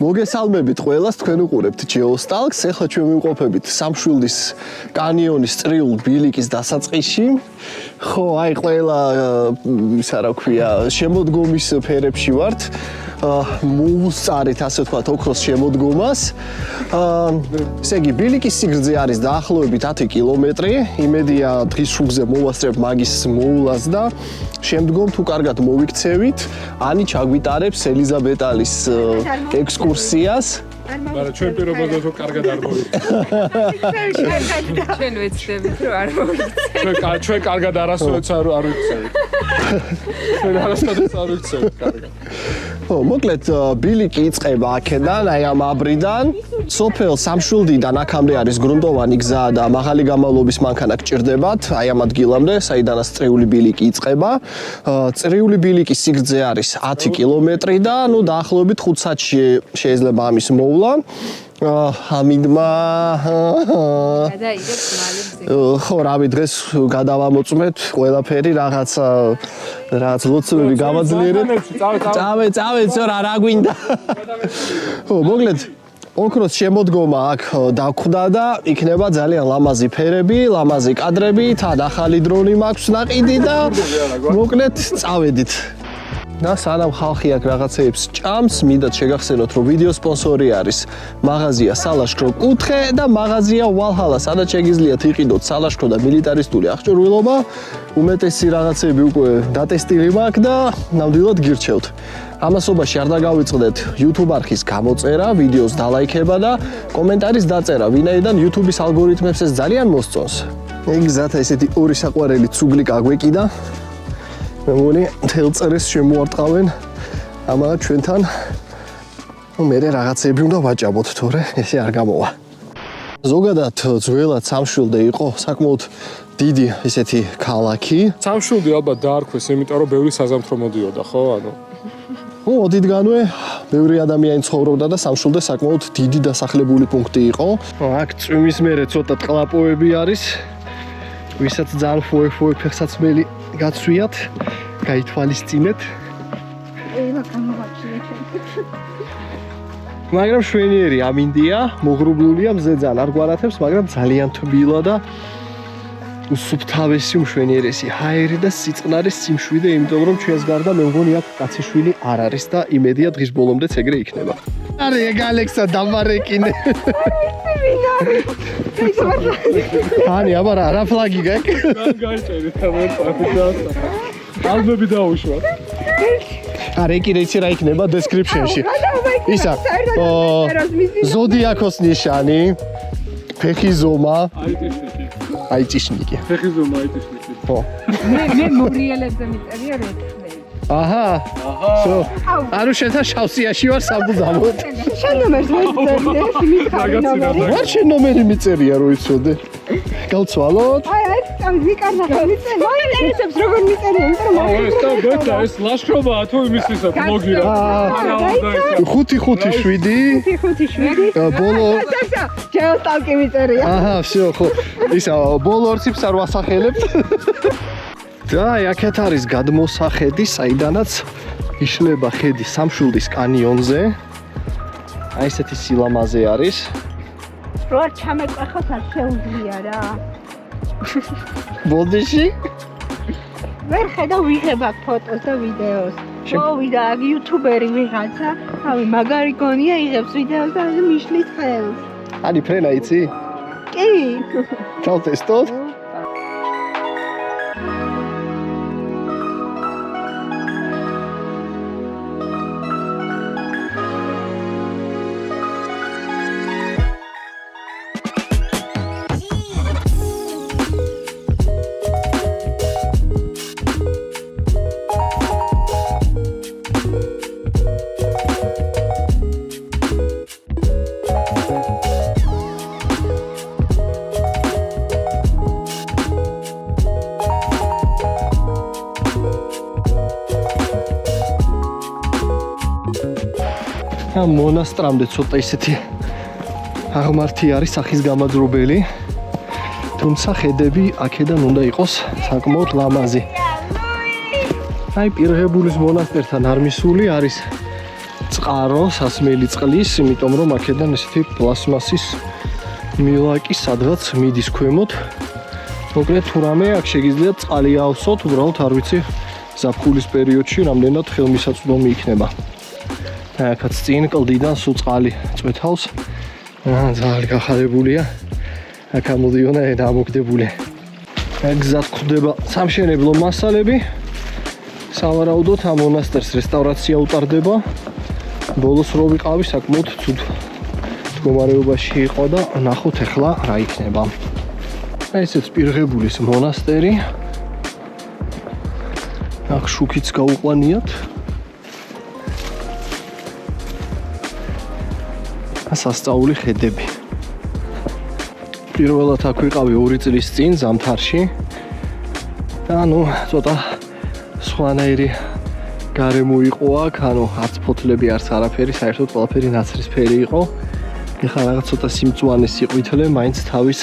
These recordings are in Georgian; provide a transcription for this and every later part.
მოგესალმებით ყველას, თქვენ უყურებთ Geostalks. Ახლა ჩვენ ვიმყოფებით სამშვილდის კანიონის წრიულ ბილიკის დასაწყისში. ხო, აი ყველა ისა რა ქვია, შემოდგომის ფერებში ვართ. მოვუსწარით ასე ვთქვათ ოქროს შემოდგომას. ესე იგი, ბილიკის სიგრძე არის დაახლოებით 10 კილომეტრი. იმედია დღის შუქზე მოვასწრებ მაგის მოულას და შემდგომ თუ კარგად მოვიქცევით, ანი ჩაგვიტარებს ელიზაბეტალის ექსკურსიას. მაგრამ ჩვენ პირობაზე რომ კარგად არ მოვიქცევით. ჩვენ ვეცდებით რომ არ მოვიქცევით. ჩვენ კარგად არასოდეს არ ვიქცევით. ჩვენ არასოდეს არ ვიქცევით კარგად. ხო, მოკლედ ბილიკი იწყება აქედან, აი ამ აბრიდან. სოფელ სამშვილდიდან აქამდე არის გრუნტოვანი გზა და მაღალი გამავლობის მანქანა გჭირდებათ, აი ამ ადგილამდე, საიდანაც წრიული ბილიკი იწყება. წრიული ბილიკის სიგრძე არის 10 კილომეტრი და ნუ დაახლოებით 5 საათში შეიძლება ამის მოვლა. ამინდმა გადაიგებს მალე. ხო, რავი, დღეს გადავამოწმეთ ყველაფერი რაღაც ლოცვები გავაძლიერეთ. წავე, რა გვინდა. ხო, მოკლედ ოქროს შემოდგომა აქ დაგვხდა და იქნება ძალიან ლამაზი ფერები, ლამაზი კადრები, თან ახალი დრონი მაქვს ნაყიდი და მოკლედ წავედით. და სანამ ხალხი აქ რაღაცეებს ჭამს, მინდა შეგახსენოთ, რომ ვიდეო სპონსორი არის მაღაზია სალაშქრო კუთხე და მაღაზია ვალჰალა, სადაც შეგიძლიათ იყიდოთ სალაშქრო და მილიტარისტული აღჭურვილობა. უმეტესი რაღაცები უკვე დატესტილი მაქვს და ნამდვილად გირჩევთ. ამასობაში არ დაგავიწყდეთ YouTube არხის გამოწერა, ვიდეოს დალაიქება და კომენტარის დაწერა, ვინაიდან YouTube-ის ალგორითმებს ეს ძალიან მოსწონს. ეგზათ ესეთი ორი საყვარელი ცუგლი გაგვეკიდა. მე მგონი მთელ წელს შემოარტყავენ ამალა ჩვენთან. მე რაღაცები უნდა ვაჭამოთ, თორე ესე არ გამოვა. ზოგადად ძველად სამშვილდე იყო საკმაოდ დიდი ესეთი ქალაქი. სამშვილდი ალბათ დაარქვეს, იმიტომ რომ ბევრი საზამთრო მოდიოდა, ხო? ანუ ო, ოდითგანვე ბევრი ადამიანი ცხოვრობდა და სამშვილდე საკმაოდ დიდი დასახლებული პუნქტი იყო. აქ წვიმის მერე ცოტა ტყლაპოები არის. ვისაც ძალიან ფოე ფეხსაცმელი გაცვიათ, გაითვალისწინეთ. მაგრამ შვენიერი ამინდია, მოღრუბლულია მზეძან, არ გვარათებს, მაგრამ ძალიან თბილა და უსუფთავესი მშვენიერესი ჰაერი და სიწყნარის სიმშვიდე, იმიტომ რომ ჩვენს გარდა მე მგონი აქ კაციშვილი არ არის და იმედია დღის ბოლომდეც ეგრე იქნება. არე ეგ ალექსა დამარეკინე. ანი აბა რა ფლაგი გაქვს? გაიწერეთ ამერტა. ალბები დაუშვა. არე კი რეცი რა იქნება description-ში. ისა ზოდიაქოს ნიშანი, ფეხი ზომა, აიტიშნიკი. ფეხი ზომა აიტიშნიკი. ხო. მე მორიელებზე მიწერია რომ ექნები. აჰა. სო. ანუ შენთან შავსიაში ვარ საბუდამოდ. შენ ნომერს მიწერია, სიმიქარი ნომერი. ვარ შენ ნომერი მიწერია რო იცოდე. გავცვალოთ. აი, ვიკარდა მიწერია. მოინტერესებს როგორ მიწერია, იმიტომ რომ ეს ლაშქრობაა თუ იმისთვისაც მოგირა. 5-5-7. 5-5-7. ბოლო Geostalks მიწერია. აჰა, всё, ხო. ისა ბოლო ორციფს არ ვასახელებთ. და აქეთ არის გადმოსახედი, საიდანაც იშლება ხედი სამშვილდის კანიონზე. აი ესეთი სილამაზე არის. რო არ ჩამეყვეხოთ არ შეუძლია რა. ბოდიში? ვერ ხედავ ვიღებ აქ ფოტოს და ვიდეოს. მოვიდა აქ იუთუბერი ვიღაცა, თავი მაგარი გონია იღებს ვიდეოს და მიშლის ხელს. ანი ფრენა იცი? კი. ჩავტესტოთ? ამ მონასტრამდე ცოტა ისეთი აღმართი არის სახის გამაძრობელი. თუმცა ხედები აქედან უნდა იყოს საკმაოდ ლამაზი. აი პირღებულის მონასტერთან არ მისული არის წყარო, სასმელი წყლის, იმიტომ რომ აქედან ესეთი პლასმასის მილაკი სადღაც მიდის ქვემოთ. მოკლედ თუ რამე აქ შეგიძლიათ წყალი ავსოთ, უბრალოდ არ ვიცი ზაფხულის პერიოდში რამდენად ხელმისაწვდომი იქნება. აქაც წინ კლდიდან სულ წყალი წვეთავს. ძალიან გახარებულია. აქ ამოდიონა დამოკიდებული. გზად გვხვდება სამშენებლო მასალები. სავარაუდოდ ამ მონასტერს რესტავრაცია უტარდება. ბოლოს რო ვიყავი საკმაოდ ცუდ მდგომარეობაში იყო და ნახოთ ახლა რა იქნება. ესეც პირღებულის მონასტერი. აქ შუქიც გაუყვანიათ. სასწაული ხედები. პირველად აქ ვიყავი 2 წლის წინ ზამთარში. და ცოტა სხვანაირი გარემო იყო აქ, არც ფოთლები არც არაფერი, საერთოდ ყველაფერი ნაცრისფერი იყო. ეხლა რაღაც ცოტა სიმწვანე სიყვითლე მაინც თავის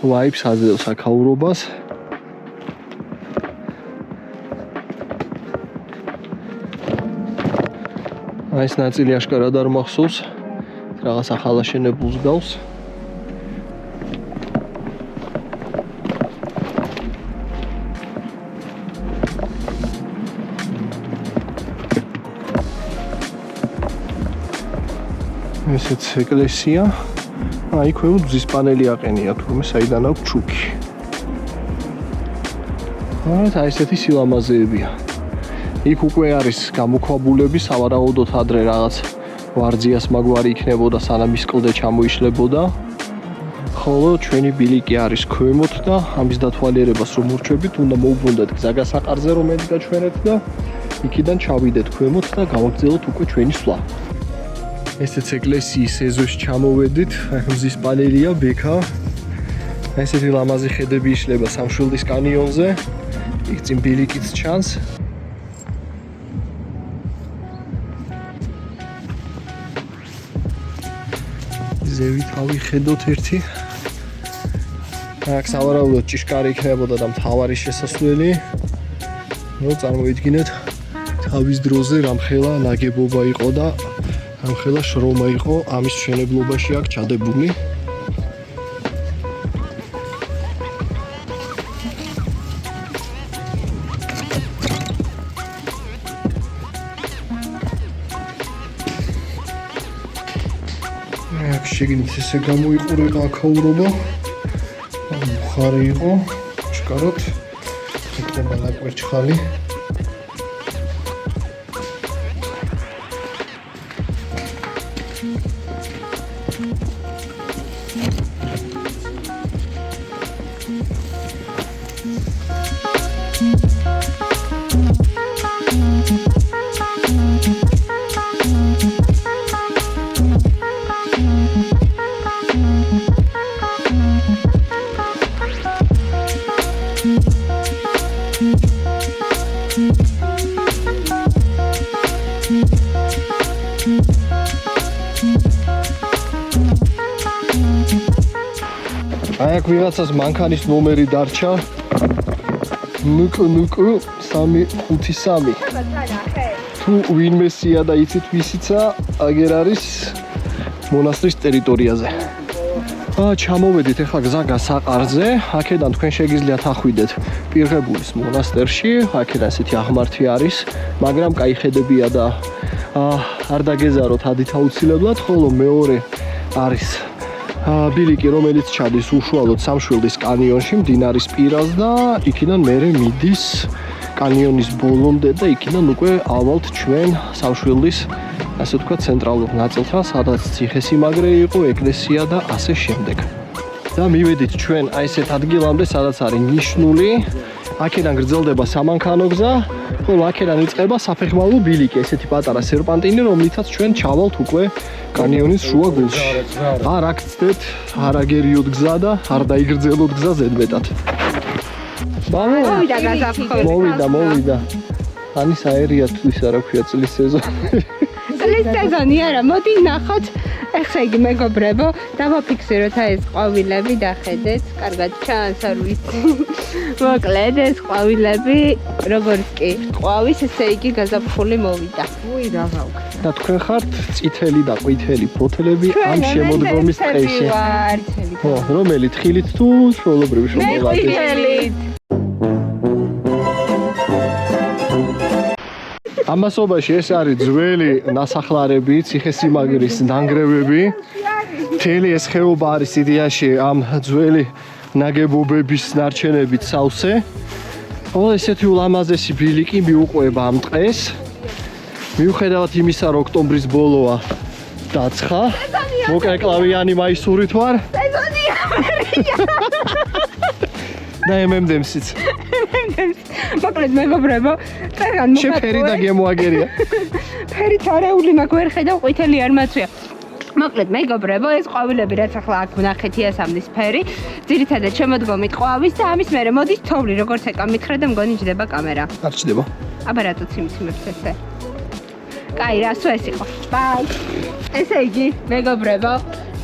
ვაიბს აძლევს აქაურობას. ეს ნაწილი აშკარად არ მახსოვს. რაღაც ახალაშენებულს გავს. ესეც ეკლესია. იქ მზის პანელი აყენია, თურმე საიდან აქვს ჩუქი. ესეთი სილამაზეებია. იქ უკვე არის გამოქვაბულები, სავარაუდოდ ადრე რაღაც ვარძიას მაგვარი იქნებოდა, სანამ ის კლდე ჩამოიშლებოდა. ხოლო ჩვენი ბილიკი არის ქვემოთ და ამის დათვალიერებას რომ მორჩებით, უნდა მოუბრუნდეთ გზაგასაყარზე, რომ გაჩვენეთ და იქიდან ჩავიდეთ ქვემოთ და გავაგრძელოთ უკვე ჩვენი სვლა. ესეც ეკლესიის ეზოში ჩამოვედით, აქ მზის პანელია, ბექა. ესეთი ლამაზი ხედები იშლება სამშვილდის კანიონზე. იქ წინ ბილიკიც ჩანს. ზევით ავიხედოთ ერთი. აქ სავარაუდოდ ჭიშკარი იქნებოდა და მთავარი შესასვლელი. წარმოიდგინეთ თავის დროზე რამხელა ნაგებობა იყო და რამხელა შრომა იყო ამის მშენებლობაში აქ ჩადებული. შეგინით ესე გამოიყურება აქაურობა. ბუხარი იყო, ჭკაროთ. იქნება ნაკვერჩხალი. აქ ვიღაცას მანქანის ნომერი დარჩა. ნუკ 353. თუ ვინმესია და იცით ვისიცა, აგერ არის მონასტრის ტერიტორიაზე. ჩამოვედით ახლა გზაგასაყარზე. აქედან თქვენ შეგიძლიათ ახვიდეთ პირღებულის მონასტერში. აქედან ესეთი აღმართი არის, მაგრამ კაი ხედებია და არ დაგეზაროთ ადით აუცილებლად, ხოლო მეორე არის ბილიკი, რომელიც ჩადის უშუალოდ სამშვილდის კანიონში, მდინარის პირას და იქიდან მერე მიდის კანიონის ბოლომდე და იქიდან უკვე ავალთ ჩვენ სამშვილდის, ასე ვთქვათ, ცენტრალურ ნაწილთან, სადაც ციხესიმაგრე იყო, ეკლესია და ასე შემდეგ. და მივედით ჩვენ აი ესეთ ადგილამდე, სადაც არის ნიშნული. აქედან გრძელდება სამანქანო გზა, ხოლო აქედან იწყება საფეხმავლო ბილიკი, ესეთი პატარა სერპანტინი, რომლითაც ჩვენ ჩავალთ უკვე კანიონის შუა გულში. არ აქცდეთ, არ აგერიოთ გზა და არ დაიგრძელოთ გზა ზედმეტად. მოვიდა. ანის აერია თუ ის არა ქვია წლის სეზონი. წლის სეზონი არა, მოდი ნახოთ ეხლა იგი მეგობრებო, დავაფიქსიროთ ეს ყვავილები, დახედეთ, კარგად ჩანს, არ ვიცი. მოკლედ ეს ყვავილები, როგორც კი ყვავის, ესე იგი გაზაფხული მოვიდა. უი, რა გავქ. და თქვენ ხართ წითელი და ყვითელი ფოთლები ამ შემოდგომის დღეში. ხო, რომელი თხილით თუ ჩვეულებრივი შოკოლადი? ყვითელით. ამასობაში ეს არის ძველი ნასახლარები, ციხესიმაგრის ნანგრევები. მთელი ეს ხეობა არის იდეაში ამ ძველი ნაგებობების ნარჩენებით სავსე. ო ესეთი ულამაზესი ბილიკი მიუყვება ამ დღეს. მიუხედავად იმისა, რომ ოქტომბრის ბოლოა დაცხა. მოკრეკლავიანი მაისურით ვარ. და MMDMS-იც. მოკლედ მეგობრებო, წეგან შეფერი და გემოაგერია. ფერი თარეული მაქვს ვერ ხედავ, ყვითელი არ მაცვია. მოკლედ მეგობრებო, ეს ყვავილები რაც ახლა აქ ვნახეთ იასამნის ფერი, ძირითადად შემოდგომით ყვავის და ამის მერე მოდის თოვლი, როგორც ეკა მითხრა და მგონი ჯდება კამერა. არ ჩდება. აბა რატო ციმციმებს ესე? კაი, რასო ეს იყო? ბაი. ესე იგი, მეგობრებო,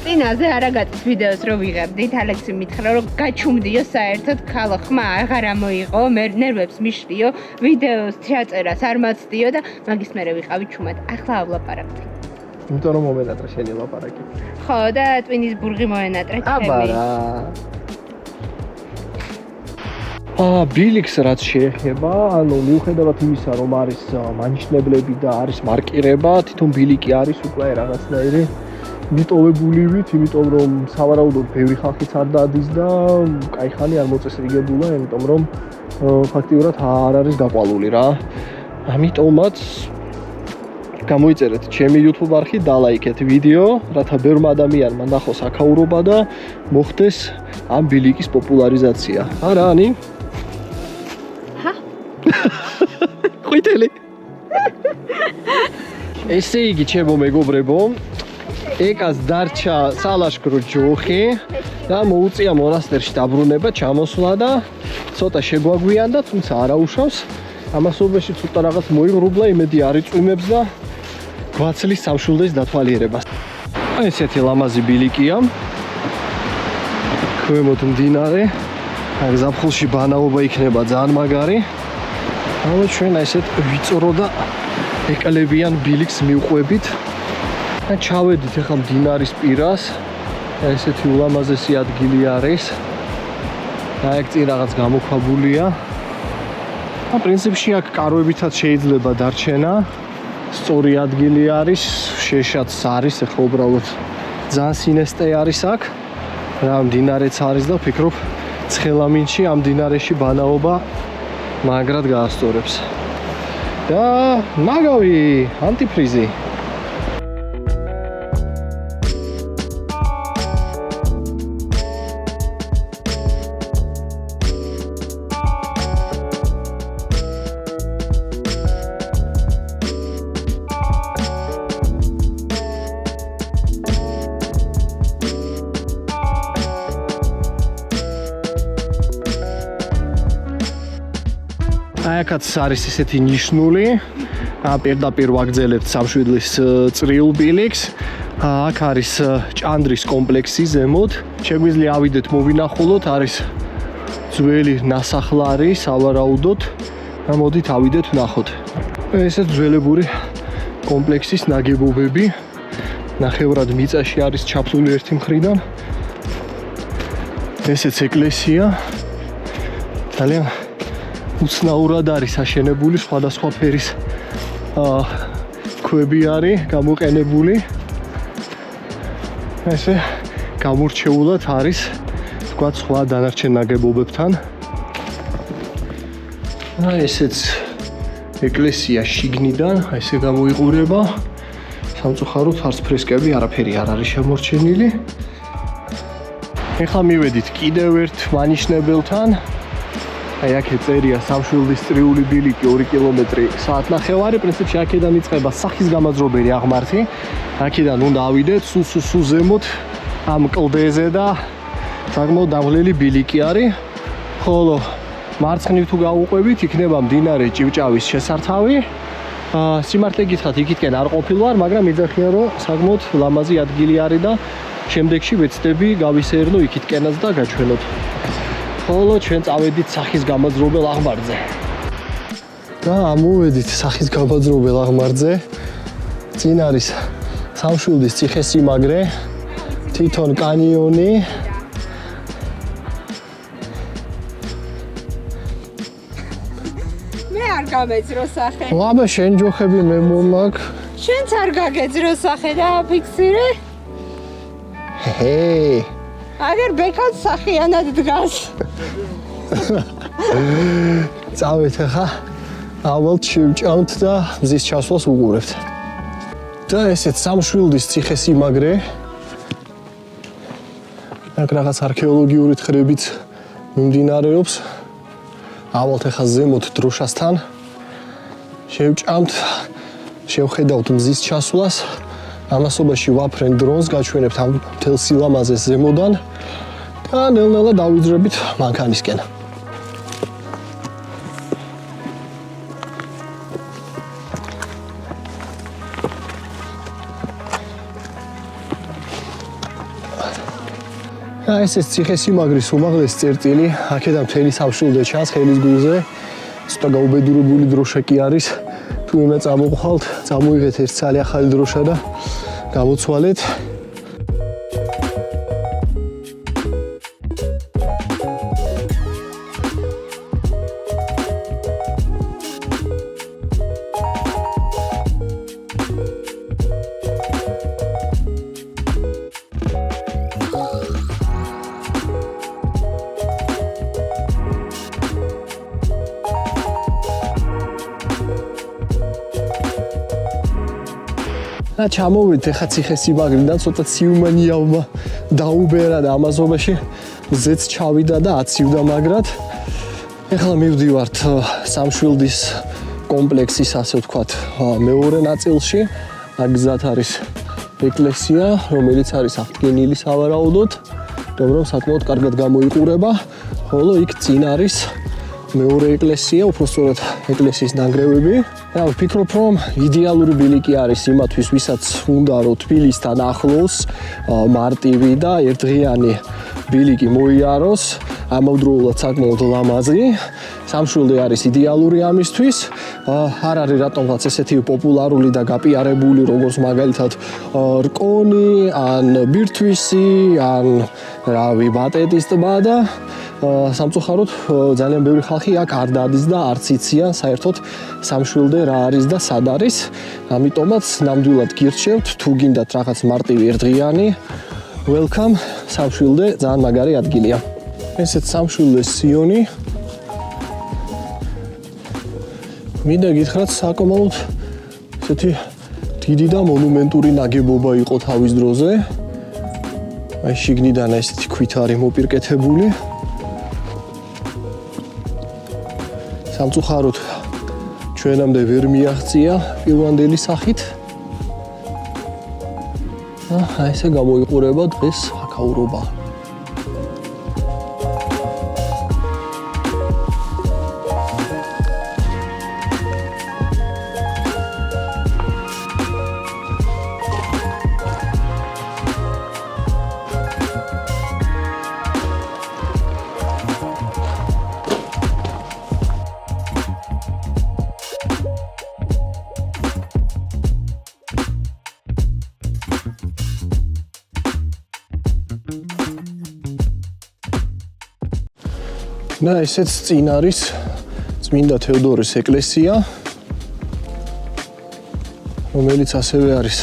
წინაზე არაგაწის ვიდეოს რო ვიღებდით, ალექსი მითხრა რომ გაჩუმდიო საერთოდ ქალო ხმა აღარ ამოიღო, მე ნერვებს მიშლიო, ვიდეოს ჩაწერას არ მაცდიო და მაგის მერე ვიყავი ჩუმად. ახლაავლაპარაკთ. იმიტომ რომ მომენატრა შენი ლაპარაკი. ხო და ტვინის ბურღი მოენატრეთ აბა ჩემი. რა. ბილიქს რაც შეეხება, ანუ მიუხედავად იმისა, რომ არის მანიშნებლები და არის მარკირება, თვითონ ბილიკი არის უკვე რაღაცნაირი მიტოვებულივით, იმიტომ რომ სავარაუდოდ ბევრი ხალხიც არ დადის და კაი ხანი არ მოწესრიგებულა, იმიტომ რომ ფაქტიურად არ არის გაყვალული რა. ამიტომაც გამოიწერეთ ჩემი YouTube არხი, დალაიქეთ ვიდეო, რათა ბევრმა ადამიანმა ნახოს აქაურობა და მოხდეს ამ ბილიკის პოპულარიზაცია. არა, ანი? ჰა? ყვითელი. ესე იგი, ჩემო მეგობრებო, ეკას დარჩა სალაშქრო ჯოხი და მოუწია მონასტერში დაბრუნება, ჩამოსვლა და ცოტა შეგვაგვიანდა, თუმცა არა უშავს. ამასობაში ცოტა რაღაც მოიღრუბლა, იმედი არ იწვიმებს და გვაცლის სამშვილდეს დათვალიერებას. აი ესეთი ლამაზი ბილიკია. ქვემოთ მდინარე. აი ზაფხულში ბანაობა იქნება ძალიან მაგარი. ანუ ჩვენ ესეთ ვიწრო და ეკლებიან ბილიკს მივყვებით. და ჩავედით ახლა მდინარის პირას. ესეთი ულამაზესი ადგილი არის. აი აქ წინ რაღაც გამოქვაბულია. და პრინციპში აქ კარვებითაც შეიძლება დარჩენა. სწორი ადგილი არის, შეშაც არის, ახლა უბრალოდ ძალიან სინესტე არის აქ. რა მდინარეც არის და ვფიქრობ, ცხელამინში ამ მდინარეში ბანაობა მაგრად გაასწორებს. და მაგავი ანტიფრიზი. აი აქაც არის ესეთი ნიშნული. პირდაპირ ვაგრძელებთ სამშვიდლის წრიულ ბილიქს. აქ არის ჭანდრის კომპლექსი ზემოთ. შეგვიძლია ავიდეთ, მოვინახულოთ, არის ძველი ნასახლარი სავარაუდოდ. მოდით ავიდეთ, ვნახოთ. ესე ძველებური კომპლექსის ნაგებობები. ნახევრად მიწაში არის ჩაფლული ერთი მხრიდან. ესეც ეკლესია. ძალიან უცნაურად არის აშენებული, სხვადასხვა ფერის ქვები არის გამოყენებული. ესე გამორჩეულად არის თქვა სხვა დანარჩენ ნაგებობებთან. აი ესეც ეკლესია შიგნიდან, ესე გამოიყურება. სამწუხაროდ არც ფრესკები არაფერი არ არის შემორჩენილი. ეხლა მივედით კიდევ ერთ მანიშნებელთან. აი აქ წერია სამშვილდის წრიული ბილიკი 2 კილომეტრი საათნახევარი. პრინციპში აქედან იწყება სახის გამაძრობელი აღმართი. აქედან უნდა ავიდეთ სულ ზემოთ ამ კლდეზე და საკმაოდ დაღლილი ბილიკი არის. ხოლო მარცხნივ თუ გავუყვებით, იქნება მდინარე ჭივჭავის შესართავი. სიმართლე გითხრათ, იქითკენ არ ყოფილვარ, მაგრამ ეძახიან, რომ საკმაოდ ლამაზი ადგილი არის და შემდეგში ვეცდები გავისეირნო იქითკენაც და გაჩვენოთ. ხოლო ჩვენ წავედით სახის გამაძრობელ აღმართზე. და ამოვედით სახის გამაძრობელ აღმართზე. წინ არის სამშვილდის ციხესიმაგრე, თვითონ კანიონი. მე არ გამეძრო სახე. აბა შენ ჯოხები მე მომაკ. შენც არ გაგეძრო სახე და აფიქსირე. ჰე. აგერ ბეკად სახიანად დგას. წავეთ ახლა. ავალ შევჭამთ და მზის ჩასვლას უყურებთ. და ესეც სამშვილდის ციხესიმაგრე. აქ რაღაც არქეოლოგიური თხრებით მიმდინარეობს. ავალთ ახლა ზემოთ დროშასთან. შევჭამთ, შევხედავთ მზის ჩასვლას. ამასობაში ვაფრენ დრონს, გაჩვენებთ ამ მთელ სილამაზეს ზემოდან და ნელ-ნელა დავიძრებით მანქანისკენ. ესეც ციხესიმაგრის უმაღლესი წერტილი, აქედან მთელი სამშვილდე ჩანს ხელის გულზე. ცოტა გაუბედურებული დროშა კი არის. თუ უნდა წამოყვალთ, წამოიღეთ ერთ ცალი ახალი დროშა და გამოცვალეთ. და ჩამოვიდეთ ახლა ციხესიმაგრიდან, ცოტა ციუმანიავმა დაუბერა და ამაზობაში მზეც ჩავიდა და აცივდა მაგრად. ახლა მივდივართ სამშვილდის კომპლექსის, ასე ვთქვათ, მეორე ნაწილში. აქ გზად არის ეკლესია, რომელიც არის აღდგენილი სავარაუდოდ, რომ საკმაოდ კარგად გამოიყურება, ხოლო იქ წინ არის მეორე ეკლესია, უпростоრად ეკლესიის ნანგრევები. და ვფიქრობ, რომ იდეალური ბილიკი არის იმათვის, ვისაც უნდა რომ თბილისთან ახლოს მარტივი და ერთდღიანი ბილიკი მოიაროს, ამავდროულად საკმაოდ ლამაზი. სამშვილდე არის იდეალური ამისთვის. არ არის რატომღაც ესეთი პოპულარული და გაპიარებული, როგორც მაგალითად რკონი, ან ბირთვისი, ან რავი, ბატეტის ტბა და სამწუხაროდ ძალიან ბევრი ხალხი აქ არ დადის და არც იციან საერთოდ სამშვილდე რა არის და სად არის. ამიტომაც ნამდვილად გირჩევთ, თუ გინდათ რაღაც მარტივი ერთდღიანი, welcome, სამშვილდე ძალიან მაგარი ადგილია. ესეც სამშვილდეს სიონი. მინდა გითხრათ, საკმაოდ ესეთი დიდი და მონუმენტური ნაგებობა იყო თავის დროზე. აი შიგნიდან ესეთი ქვით არის მოპირკეთებული. სამწუხაროდ ჩვენამდე ვერ მიაღწია პირვანდელი სახით. აი ესე გამოიყურება დღეს აქაურობა. და ესეც წინ არის წმინდა თეოდორის ეკლესია, რომელიც ასევე არის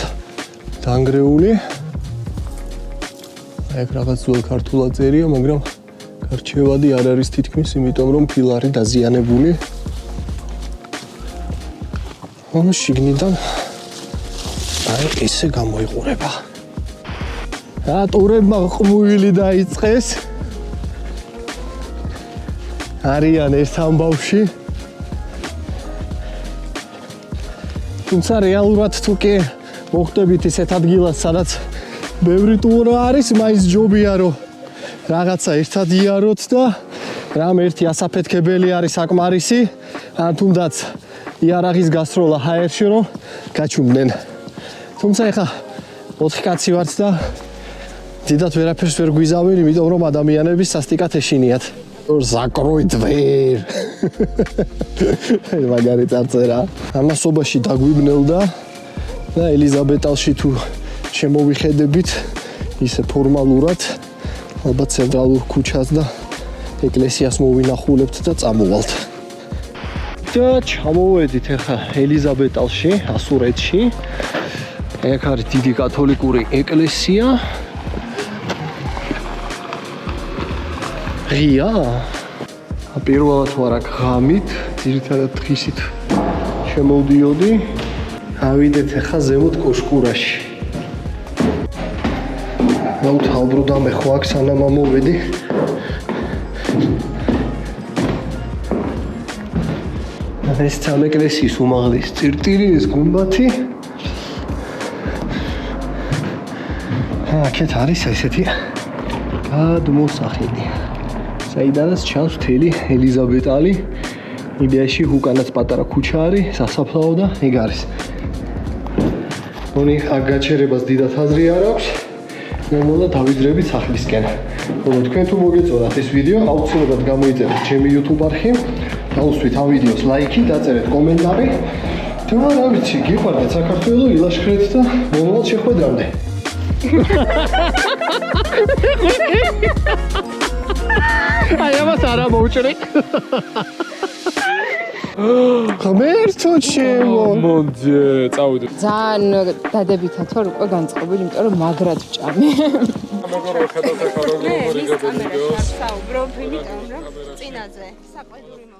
დანგრეული. აი რაღაც ძველ ქართულად წერია, მაგრამ გარჩევადი არ არის თითქმის, იმიტომ რომ ფილარი დაზიანებული. შიგნიდან აი ესე გამოიყურება. რატურებმა ყმუილი დაიწყეს? არიან ერთ ამბავში. თუმცა რეალურად თუ კი მოხდებით ისეთ ადგილას, სადაც ბევრი ტურა არის, მაინც ჯობია რომ რაღაცა ერთად იაროთ და რამ ერთი ასაფეთქებელი არის საკმარისი, ან თუნდაც იარაღის გასროლა ჰაერში რომ გაჩუმდნენ. თუმცა ეხა 4 კაცი ვართ და დიდად ვერაფერს ვერ გვიზავენ, იმიტომ რომ ადამიანები სასტიკად ეშინიათ. Закрой дверь. მაგარი წარწერა. ამასობაში დაგვიბნელდა და ელიზაბეტალში თუ შემოვიხედებით ისე ფორმალურად ალბათ ცენტრალურ ქუჩას და ეკლესიას მოვინახულებთ და წამოვალთ. და ჩამოვედით ახლა ელიზაბეტალში, ასურეთში. აქ არის დიდი კათოლიკური ეკლესია. ღია. პირველად ვარ აქ ღამით, ძირითადად დღისით შემოვდიოდი. ავიდეთ ახლა ზემოთ კოშკურაში. დავთვალბროდ ამეხო აქ სანამ ამოვედი. ეს ამ ეკლესიის უმაღლესი წერტილი, ეს გუმბათი. აქეთ არის ესეთი გადმოსახილი. საიდანაც ჩანს მთელი ელიზაბეტალი. იდეაში უკანაც პატარა ქუჩა არის, სასაფლაო და ეგ არის. მონი აქ გაჩერებას დიდად აზრი არ აქვს. მომოლა დავიძრებით სახლისკენ. თქვენ თუ მოგეწონათ ეს ვიდეო, აუცილებლად გამოიწერეთ ჩემი YouTube არხი. დაუსვით ამ ვიდეოს ლაიქი, დაწერეთ კომენტარი. და რა ვიცი, გიყვარდეთ საქართველო, ილაშქრეთ და მომავალ შეხვედრამდე. აი ამას არა მოუჭრი. ღმერთო ჩემო. მომდე, წავიდე. ძალიან დადებითად ვარ უკვე განწყობილი, იმიტომ რომ მაგრად ვჭამი. მეგობრებო, ხედავთ ახლა როგორ ვიდეოს. საუბრობ, იმიტომ რომ წინაზე საყვედური